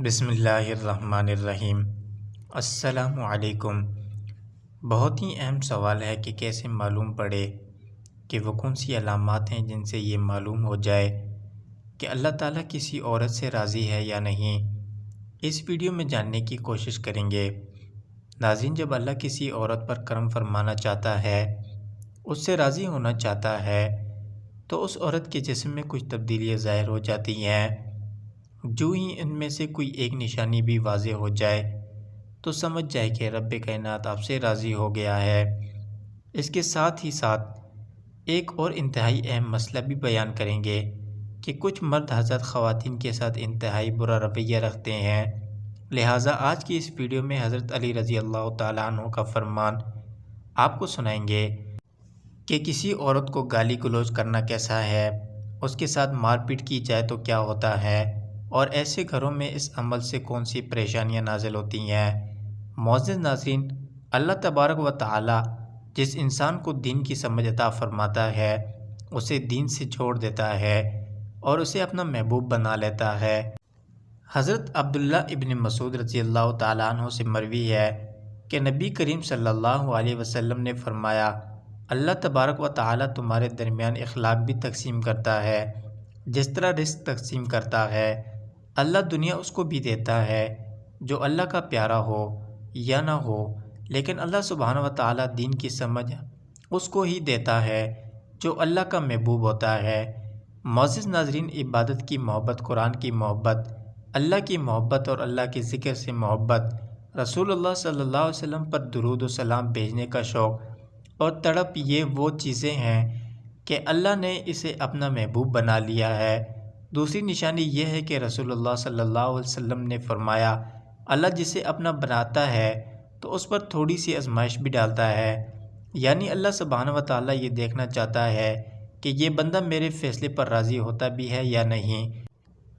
بسم اللہ الرحمن الرحیم۔ السلام علیکم۔ بہت ہی اہم سوال ہے کہ کیسے معلوم پڑے کہ وہ کون سی علامات ہیں جن سے یہ معلوم ہو جائے کہ اللہ تعالیٰ کسی عورت سے راضی ہے یا نہیں۔ اس ویڈیو میں جاننے کی کوشش کریں گے۔ ناظرین، جب اللہ کسی عورت پر کرم فرمانا چاہتا ہے، اس سے راضی ہونا چاہتا ہے، تو اس عورت کے جسم میں کچھ تبدیلیاں ظاہر ہو جاتی ہیں۔ جو ہی ان میں سے کوئی ایک نشانی بھی واضح ہو جائے تو سمجھ جائے کہ رب کائنات آپ سے راضی ہو گیا ہے۔ اس کے ساتھ ہی ساتھ ایک اور انتہائی اہم مسئلہ بھی بیان کریں گے کہ کچھ مرد حضرات خواتین کے ساتھ انتہائی برا رویہ رکھتے ہیں۔ لہٰذا آج کی اس ویڈیو میں حضرت علی رضی اللہ تعالیٰ عنہ کا فرمان آپ کو سنائیں گے کہ کسی عورت کو گالی گلوچ کرنا کیسا ہے، اس کے ساتھ مار پیٹ کی جائے تو کیا ہوتا ہے، اور ایسے گھروں میں اس عمل سے کون سی پریشانیاں نازل ہوتی ہیں۔ معزز ناظرین، اللہ تبارک و تعالی جس انسان کو دین کی سمجھ عطا فرماتا ہے، اسے دین سے چھوڑ دیتا ہے اور اسے اپنا محبوب بنا لیتا ہے۔ حضرت عبداللہ ابن مسعود رضی اللہ تعالیٰ عنہ سے مروی ہے کہ نبی کریم صلی اللہ علیہ وسلم نے فرمایا، اللہ تبارک و تعالی تمہارے درمیان اخلاق بھی تقسیم کرتا ہے، جس طرح رزق تقسیم کرتا ہے۔ اللہ دنیا اس کو بھی دیتا ہے جو اللہ کا پیارا ہو یا نہ ہو، لیکن اللہ سبحانہ و تعالی دین کی سمجھ اس کو ہی دیتا ہے جو اللہ کا محبوب ہوتا ہے۔ معزز ناظرین، عبادت کی محبت، قرآن کی محبت، اللہ کی محبت اور اللہ کے ذکر سے محبت، رسول اللہ صلی اللہ علیہ وسلم پر درود و سلام بھیجنے کا شوق اور تڑپ، یہ وہ چیزیں ہیں کہ اللہ نے اسے اپنا محبوب بنا لیا ہے۔ دوسری نشانی یہ ہے کہ رسول اللہ صلی اللہ علیہ وسلم نے فرمایا، اللہ جسے اپنا بناتا ہے تو اس پر تھوڑی سی آزمائش بھی ڈالتا ہے، یعنی اللہ سبحانہ و تعالیٰ یہ دیکھنا چاہتا ہے کہ یہ بندہ میرے فیصلے پر راضی ہوتا بھی ہے یا نہیں۔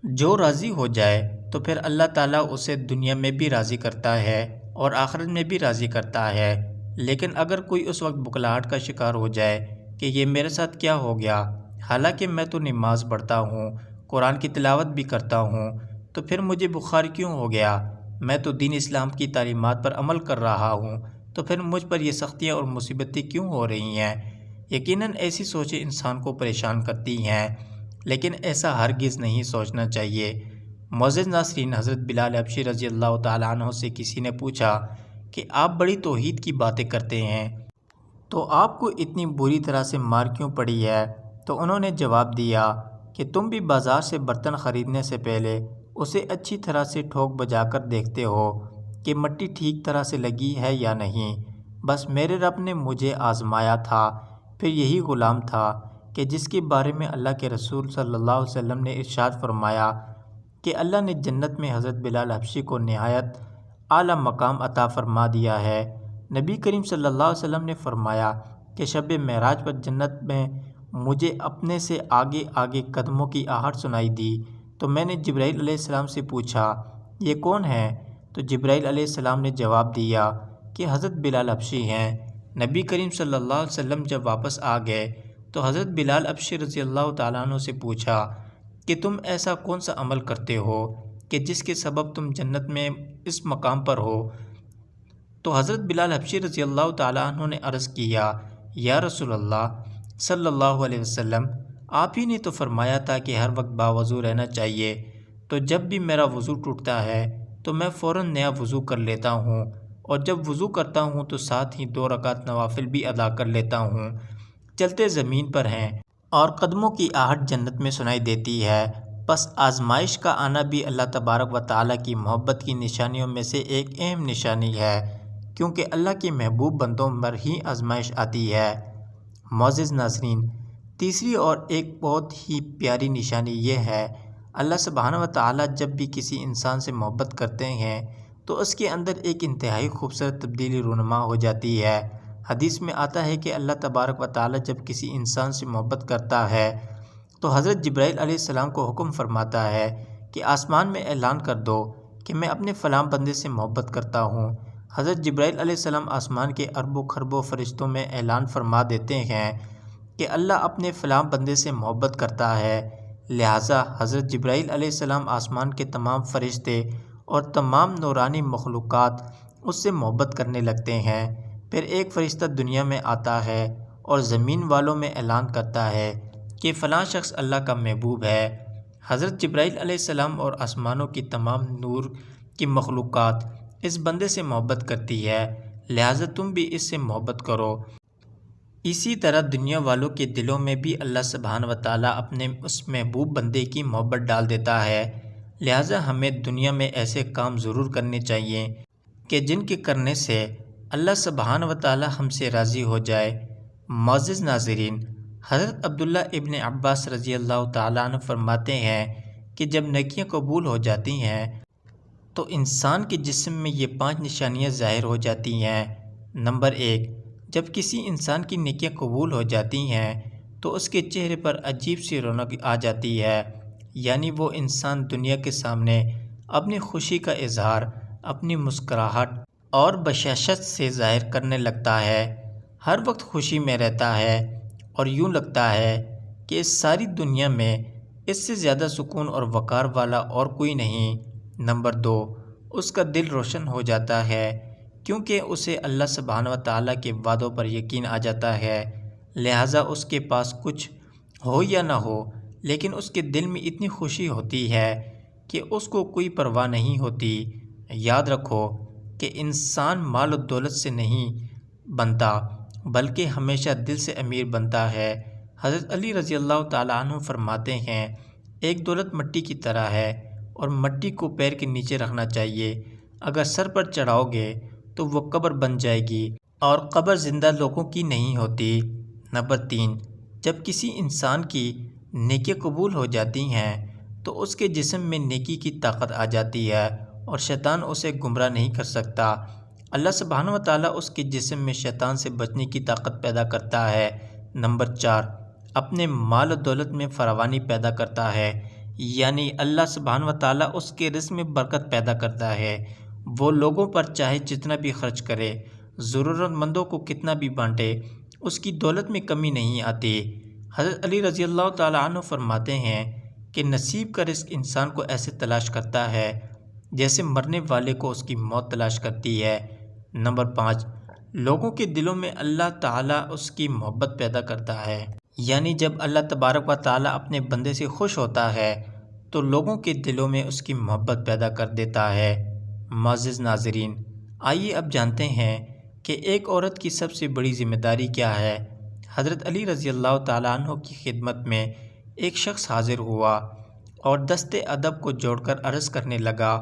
جو راضی ہو جائے تو پھر اللہ تعالیٰ اسے دنیا میں بھی راضی کرتا ہے اور آخرت میں بھی راضی کرتا ہے۔ لیکن اگر کوئی اس وقت بخلاہٹ کا شکار ہو جائے کہ یہ میرے ساتھ کیا ہو گیا، حالانکہ میں تو نماز پڑھتا ہوں، قرآن کی تلاوت بھی کرتا ہوں، تو پھر مجھے بخار کیوں ہو گیا، میں تو دین اسلام کی تعلیمات پر عمل کر رہا ہوں، تو پھر مجھ پر یہ سختیاں اور مصیبتیں کیوں ہو رہی ہیں۔ یقیناً ایسی سوچیں انسان کو پریشان کرتی ہیں، لیکن ایسا ہرگز نہیں سوچنا چاہیے۔ معزز ناظرین، حضرت بلال حبشی رضی اللہ تعالیٰ عنہ سے کسی نے پوچھا کہ آپ بڑی توحید کی باتیں کرتے ہیں، تو آپ کو اتنی بری طرح سے مار کیوں پڑی ہے؟ تو انہوں نے جواب دیا کہ تم بھی بازار سے برتن خریدنے سے پہلے اسے اچھی طرح سے ٹھوک بجا کر دیکھتے ہو کہ مٹی ٹھیک طرح سے لگی ہے یا نہیں۔ بس میرے رب نے مجھے آزمایا تھا۔ پھر یہی غلام تھا کہ جس کے بارے میں اللہ کے رسول صلی اللہ علیہ وسلم نے ارشاد فرمایا کہ اللہ نے جنت میں حضرت بلال حبشی کو نہایت اعلیٰ مقام عطا فرما دیا ہے۔ نبی کریم صلی اللہ علیہ وسلم نے فرمایا کہ شب معراج پر جنت میں مجھے اپنے سے آگے آگے قدموں کی آہٹ سنائی دی، تو میں نے جبرائیل علیہ السلام سے پوچھا، یہ کون ہے؟ تو جبرائیل علیہ السلام نے جواب دیا کہ حضرت بلال حبشی ہیں۔ نبی کریم صلی اللہ علیہ وسلم جب واپس آ گئے تو حضرت بلال حبشی رضی اللہ تعالیٰ عنہ سے پوچھا کہ تم ایسا کون سا عمل کرتے ہو کہ جس کے سبب تم جنت میں اس مقام پر ہو؟ تو حضرت بلال حبشی رضی اللہ تعالیٰ عنہ نے عرض کیا، یا رسول اللہ صلی اللہ علیہ وسلم، آپ ہی نے تو فرمایا تھا کہ ہر وقت باوضو رہنا چاہیے، تو جب بھی میرا وضو ٹوٹتا ہے تو میں فوراً نیا وضو کر لیتا ہوں، اور جب وضو کرتا ہوں تو ساتھ ہی 2 رکعت نوافل بھی ادا کر لیتا ہوں۔ چلتے زمین پر ہیں اور قدموں کی آہٹ جنت میں سنائی دیتی ہے۔ بس آزمائش کا آنا بھی اللہ تبارک و تعالیٰ کی محبت کی نشانیوں میں سے ایک اہم نشانی ہے، کیونکہ اللہ کے محبوب بندوں پر ہی آزمائش آتی ہے۔ معزز ناظرین، تیسری اور ایک بہت ہی پیاری نشانی یہ ہے، اللہ سبحانہ و تعالیٰ جب بھی کسی انسان سے محبت کرتے ہیں تو اس کے اندر ایک انتہائی خوبصورت تبدیلی رونما ہو جاتی ہے۔ حدیث میں آتا ہے کہ اللہ تبارک و تعالیٰ جب کسی انسان سے محبت کرتا ہے تو حضرت جبرائیل علیہ السلام کو حکم فرماتا ہے کہ آسمان میں اعلان کر دو کہ میں اپنے فلاں بندے سے محبت کرتا ہوں۔ حضرت جبرائیل علیہ السلام آسمان کے اربوں خربوں فرشتوں میں اعلان فرما دیتے ہیں کہ اللہ اپنے فلاں بندے سے محبت کرتا ہے۔ لہٰذا حضرت جبرائیل علیہ السلام آسمان کے تمام فرشتے اور تمام نورانی مخلوقات اس سے محبت کرنے لگتے ہیں۔ پھر ایک فرشتہ دنیا میں آتا ہے اور زمین والوں میں اعلان کرتا ہے کہ فلاں شخص اللہ کا محبوب ہے۔ حضرت جبرائیل علیہ السلام اور آسمانوں کی تمام نور کی مخلوقات اس بندے سے محبت کرتی ہے، لہٰذا تم بھی اس سے محبت کرو۔ اسی طرح دنیا والوں کے دلوں میں بھی اللہ سبحانہ و تعالیٰ اپنے اس محبوب بندے کی محبت ڈال دیتا ہے، لہٰذا ہمیں دنیا میں ایسے کام ضرور کرنے چاہیے کہ جن کے کرنے سے اللہ سبحانہ و تعالیٰ ہم سے راضی ہو جائے۔ معزز ناظرین، حضرت عبداللہ ابن عباس رضی اللہ تعالیٰ عنہ فرماتے ہیں کہ جب نیکیاں قبول ہو جاتی ہیں تو انسان کے جسم میں یہ 5 نشانیاں ظاہر ہو جاتی ہیں۔ نمبر 1، جب کسی انسان کی نیکیاں قبول ہو جاتی ہیں تو اس کے چہرے پر عجیب سی رونق آ جاتی ہے، یعنی وہ انسان دنیا کے سامنے اپنی خوشی کا اظہار اپنی مسکراہٹ اور بشاشت سے ظاہر کرنے لگتا ہے، ہر وقت خوشی میں رہتا ہے اور یوں لگتا ہے کہ اس ساری دنیا میں اس سے زیادہ سکون اور وقار والا اور کوئی نہیں۔ نمبر 2، اس کا دل روشن ہو جاتا ہے کیونکہ اسے اللہ سبحانہ و تعالیٰ کے وعدوں پر یقین آ جاتا ہے، لہٰذا اس کے پاس کچھ ہو یا نہ ہو لیکن اس کے دل میں اتنی خوشی ہوتی ہے کہ اس کو کوئی پرواہ نہیں ہوتی۔ یاد رکھو کہ انسان مال و دولت سے نہیں بنتا بلکہ ہمیشہ دل سے امیر بنتا ہے۔ حضرت علی رضی اللہ تعالیٰ عنہ فرماتے ہیں، ایک دولت مٹی کی طرح ہے اور مٹی کو پیر کے نیچے رکھنا چاہیے، اگر سر پر چڑھاؤ گے تو وہ قبر بن جائے گی اور قبر زندہ لوگوں کی نہیں ہوتی۔ نمبر 3، جب کسی انسان کی نیکی قبول ہو جاتی ہیں تو اس کے جسم میں نیکی کی طاقت آ جاتی ہے اور شیطان اسے گمراہ نہیں کر سکتا۔ اللہ سبحانہ و تعالیٰ اس کے جسم میں شیطان سے بچنے کی طاقت پیدا کرتا ہے۔ نمبر 4، اپنے مال و دولت میں فراوانی پیدا کرتا ہے، یعنی اللہ سبحانہ و تعالیٰ اس کے رزق میں برکت پیدا کرتا ہے۔ وہ لوگوں پر چاہے جتنا بھی خرچ کرے، ضرورت مندوں کو کتنا بھی بانٹے، اس کی دولت میں کمی نہیں آتی۔ حضرت علی رضی اللہ تعالیٰ عنہ فرماتے ہیں کہ نصیب کا رزق انسان کو ایسے تلاش کرتا ہے جیسے مرنے والے کو اس کی موت تلاش کرتی ہے۔ نمبر 5، لوگوں کے دلوں میں اللہ تعالیٰ اس کی محبت پیدا کرتا ہے، یعنی جب اللہ تبارک و تعالیٰ اپنے بندے سے خوش ہوتا ہے تو لوگوں کے دلوں میں اس کی محبت پیدا کر دیتا ہے۔ معزز ناظرین، آئیے اب جانتے ہیں کہ ایک عورت کی سب سے بڑی ذمہ داری کیا ہے۔ حضرت علی رضی اللہ تعالیٰ عنہ کی خدمت میں ایک شخص حاضر ہوا اور دست ادب کو جوڑ کر عرض کرنے لگا،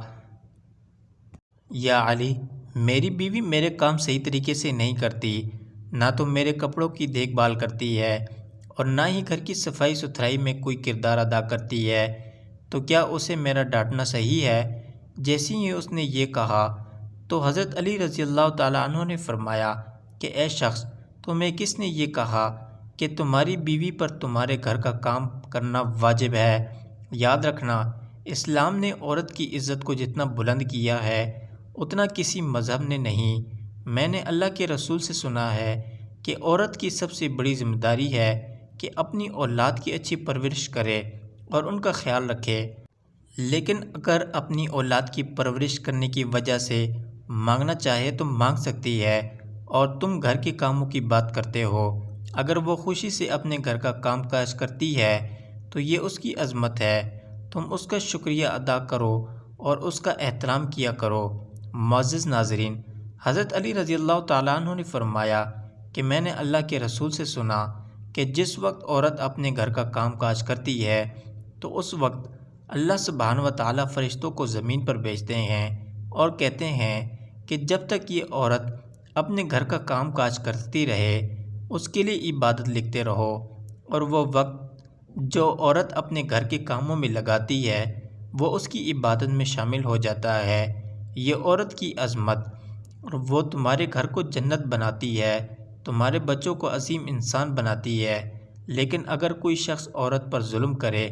یا علی، میری بیوی میرے کام صحیح طریقے سے نہیں کرتی، نہ تو میرے کپڑوں کی دیکھ بھال کرتی ہے اور نہ ہی گھر کی صفائی ستھرائی میں کوئی کردار ادا کرتی ہے، تو کیا اسے میرا ڈانٹنا صحیح ہے؟ جیسے ہی اس نے یہ کہا تو حضرت علی رضی اللہ تعالیٰ عنہ نے فرمایا کہ اے شخص، تمہیں کس نے یہ کہا کہ تمہاری بیوی پر تمہارے گھر کا کام کرنا واجب ہے؟ یاد رکھنا، اسلام نے عورت کی عزت کو جتنا بلند کیا ہے اتنا کسی مذہب نے نہیں۔ میں نے اللہ کے رسول سے سنا ہے کہ عورت کی سب سے بڑی ذمہ داری ہے کہ اپنی اولاد کی اچھی پرورش کرے اور ان کا خیال رکھے، لیکن اگر اپنی اولاد کی پرورش کرنے کی وجہ سے مانگنا چاہے تو مانگ سکتی ہے، اور تم گھر کے کاموں کی بات کرتے ہو، اگر وہ خوشی سے اپنے گھر کا کام کاج کرتی ہے تو یہ اس کی عظمت ہے، تم اس کا شکریہ ادا کرو اور اس کا احترام کیا کرو۔ معزز ناظرین، حضرت علی رضی اللہ تعالیٰ عنہ نے فرمایا کہ میں نے اللہ کے رسول سے سنا کہ جس وقت عورت اپنے گھر کا کام کاج کرتی ہے تو اس وقت اللہ سبحانہ و تعالیٰ فرشتوں کو زمین پر بھیجتے ہیں اور کہتے ہیں کہ جب تک یہ عورت اپنے گھر کا کام کاج کرتی رہے اس کے لیے عبادت لکھتے رہو، اور وہ وقت جو عورت اپنے گھر کے کاموں میں لگاتی ہے وہ اس کی عبادت میں شامل ہو جاتا ہے۔ یہ عورت کی عظمت، اور وہ تمہارے گھر کو جنت بناتی ہے، تمہارے بچوں کو عظیم انسان بناتی ہے۔ لیکن اگر کوئی شخص عورت پر ظلم کرے،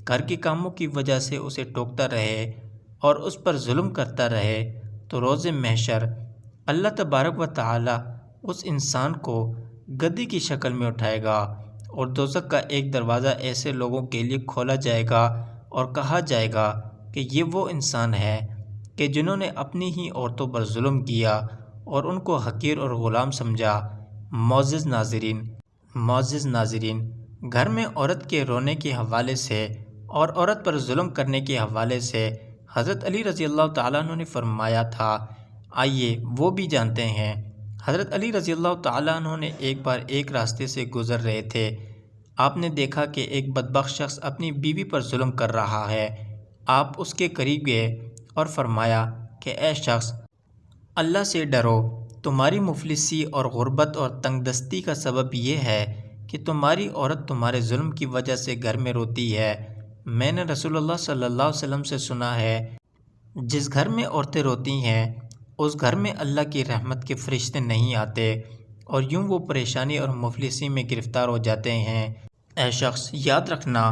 گھر کے کاموں کی وجہ سے اسے ٹوکتا رہے اور اس پر ظلم کرتا رہے، تو روز محشر اللہ تبارک و تعالی اس انسان کو گدی کی شکل میں اٹھائے گا اور دوزخ کا ایک دروازہ ایسے لوگوں کے لیے کھولا جائے گا اور کہا جائے گا کہ یہ وہ انسان ہے کہ جنہوں نے اپنی ہی عورتوں پر ظلم کیا اور ان کو حقیر اور غلام سمجھا۔ معزز ناظرین، گھر میں عورت کے رونے کے حوالے سے اور عورت پر ظلم کرنے کے حوالے سے حضرت علی رضی اللہ تعالیٰ عنہ نے فرمایا تھا، آئیے وہ بھی جانتے ہیں۔ حضرت علی رضی اللہ تعالیٰ عنہ نے ایک بار ایک راستے سے گزر رہے تھے۔ آپ نے دیکھا کہ ایک بدبخت شخص اپنی بیوی پر ظلم کر رہا ہے۔ آپ اس کے قریب گئے اور فرمایا کہ اے شخص، اللہ سے ڈرو، تمہاری مفلسی اور غربت اور تنگ دستی کا سبب یہ ہے کہ تمہاری عورت تمہارے ظلم کی وجہ سے گھر میں روتی ہے۔ میں نے رسول اللہ صلی اللہ علیہ وسلم سے سنا ہے، جس گھر میں عورتیں روتی ہیں اس گھر میں اللہ کی رحمت کے فرشتے نہیں آتے، اور یوں وہ پریشانی اور مفلسی میں گرفتار ہو جاتے ہیں۔ اے شخص، یاد رکھنا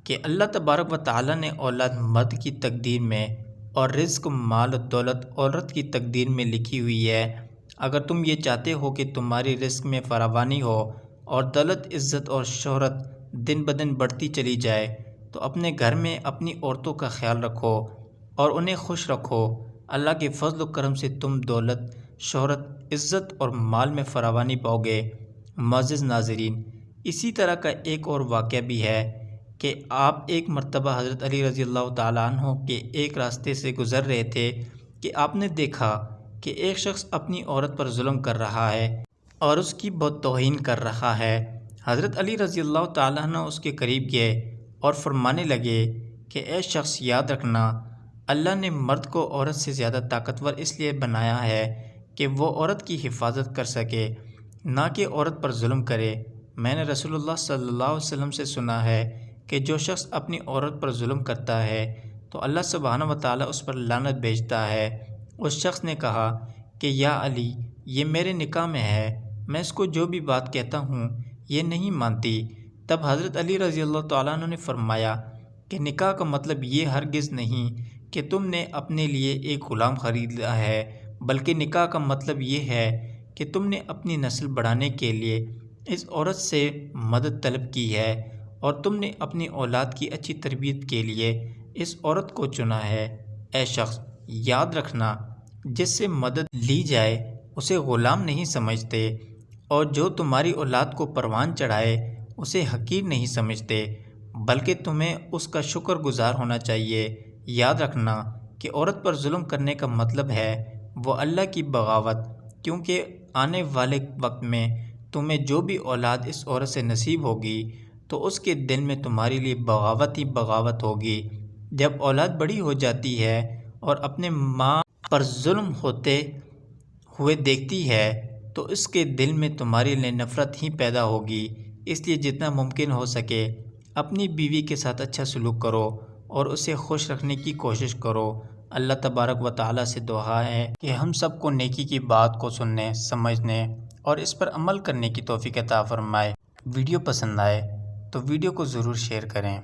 کہ اللہ تبارک و تعالیٰ نے اولاد مرد کی تقدیر میں اور رزق، مال و دولت عورت کی تقدیر میں لکھی ہوئی ہے۔ اگر تم یہ چاہتے ہو کہ تمہاری رزق میں فراوانی ہو اور دولت، عزت اور شہرت دن بدن بڑھتی چلی جائے تو اپنے گھر میں اپنی عورتوں کا خیال رکھو اور انہیں خوش رکھو۔ اللہ کے فضل و کرم سے تم دولت، شہرت، عزت اور مال میں فراوانی پاؤ گے۔ معزز ناظرین، اسی طرح کا ایک اور واقعہ بھی ہے کہ آپ ایک مرتبہ حضرت علی رضی اللہ تعالیٰ عنہ کے ایک راستے سے گزر رہے تھے کہ آپ نے دیکھا کہ ایک شخص اپنی عورت پر ظلم کر رہا ہے اور اس کی بہت توہین کر رہا ہے۔ حضرت علی رضی اللہ تعالیٰ عنہ اس کے قریب گئے اور فرمانے لگے کہ اے شخص، یاد رکھنا، اللہ نے مرد کو عورت سے زیادہ طاقتور اس لیے بنایا ہے کہ وہ عورت کی حفاظت کر سکے، نہ کہ عورت پر ظلم کرے۔ میں نے رسول اللہ صلی اللہ علیہ وسلم سے سنا ہے کہ جو شخص اپنی عورت پر ظلم کرتا ہے تو اللہ سبحانہ و تعالیٰ اس پر لعنت بھیجتا ہے۔ اس شخص نے کہا کہ یا علی، یہ میرے نکاح میں ہے، میں اس کو جو بھی بات کہتا ہوں یہ نہیں مانتی۔ تب حضرت علی رضی اللہ تعالیٰ عنہ نے فرمایا کہ نکاح کا مطلب یہ ہرگز نہیں کہ تم نے اپنے لیے ایک غلام خرید لیا ہے، بلکہ نکاح کا مطلب یہ ہے کہ تم نے اپنی نسل بڑھانے کے لیے اس عورت سے مدد طلب کی ہے، اور تم نے اپنی اولاد کی اچھی تربیت کے لیے اس عورت کو چنا ہے۔ اے شخص، یاد رکھنا، جس سے مدد لی جائے اسے غلام نہیں سمجھتے، اور جو تمہاری اولاد کو پروان چڑھائے اسے حقیر نہیں سمجھتے، بلکہ تمہیں اس کا شکر گزار ہونا چاہیے۔ یاد رکھنا کہ عورت پر ظلم کرنے کا مطلب ہے وہ اللہ کی بغاوت، کیونکہ آنے والے وقت میں تمہیں جو بھی اولاد اس عورت سے نصیب ہوگی تو اس کے دل میں تمہارے لیے بغاوت ہی بغاوت ہوگی۔ جب اولاد بڑی ہو جاتی ہے اور اپنے ماں پر ظلم ہوتے ہوئے دیکھتی ہے تو اس کے دل میں تمہارے لیے نفرت ہی پیدا ہوگی۔ اس لیے جتنا ممکن ہو سکے اپنی بیوی کے ساتھ اچھا سلوک کرو اور اسے خوش رکھنے کی کوشش کرو۔ اللہ تبارک و تعالیٰ سے دعا ہے کہ ہم سب کو نیکی کی بات کو سننے، سمجھنے اور اس پر عمل کرنے کی توفیق عطا فرمائے۔ ویڈیو پسند آئے تو ویڈیو کو ضرور شیئر کریں۔